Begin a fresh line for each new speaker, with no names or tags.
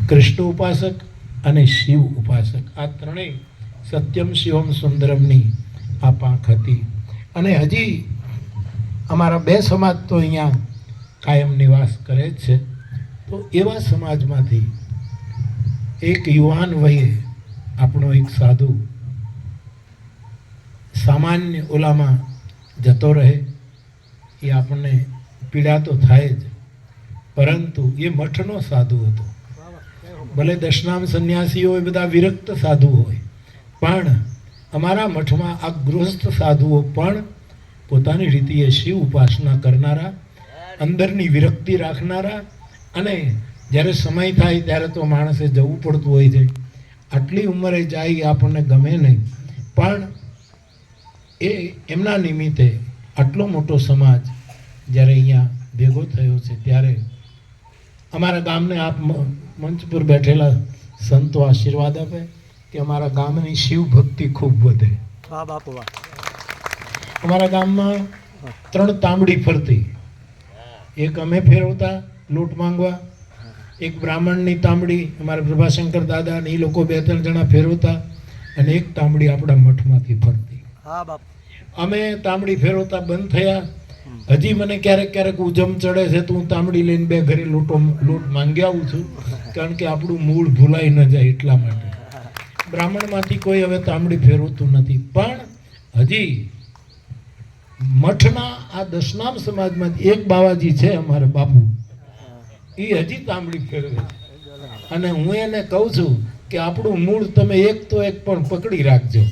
કૃષ્ણ ઉપાસક અને શિવ ઉપાસક, આ ત્રણેય સત્યમ શિવમ સુંદરમની આ પાંખ હતી. અને હજી અમારા બે સમાજ તો અહીંયા કાયમ નિવાસ કરે જ છે. તો એવા સમાજમાંથી એક યુવાન વયે આપણો એક સાધુ સામાન્ય ઓલામાં જતો રહે એ આપણને પીડા તો થાય જ, પરંતુ એ મઠનો સાધુ હતો. ભલે દશનામ સંન્યાસીઓ એ બધા વિરક્ત સાધુ હોય, પણ અમારા મઠમાં આ ગૃહસ્થ સાધુઓ પણ પોતાની રીતે શિવ ઉપાસના કરનારા, અંદરની વિરક્તિ રાખનારા, અને જ્યારે સમય થાય ત્યારે તો માણસે જવું પડતું હોય છે. આટલી ઉંમરે જાય આપણને ગમે નહીં, પણ એ એમના નિમિત્તે આટલો મોટો સમાજ જ્યારે અહીંયા ભેગો થયો છે, ત્યારે અમારા ગામને આપ મંચ પર બેઠેલા સંતો આશીર્વાદ આપે કે અમારા ગામની શિવ ભક્તિ ખૂબ વધે. અમારા ગામમાં 3 તાંબડી ફરતી, એક અમે ફેરવતા લૂંટ માંગવા, એક બ્રાહ્મણની તાંબડી અમારા પ્રભાશંકર દાદા ને એ લોકો 2-3 જણા ફેરવતા, અને એક તાંબડી આપણા મઠમાંથી ફરતી. અમે તાંબડી ફેરવતા બંધ થયા. હજી મને ક્યારેક ક્યારેક ઉજમ ચડે છે તો હું તાંબડી લઈને 2 ઘરે લૂંટ માંગી આવું છું, કારણ કે આપણું મૂળ ભૂલાઈ ન જાય એટલા માટે. બ્રાહ્મણમાંથી કોઈ હવે તાંબડી ફેરવતું નથી, પણ હજી મઠના આ દશનામ સમાજમાંથી એક બાવાજી છે અમારા બાપુ, એ હજી તાંબડી ફેરવે છે. અને હું એને કહું છું કે આપણું મૂળ તમે એક તો એક પણ પકડી રાખજો.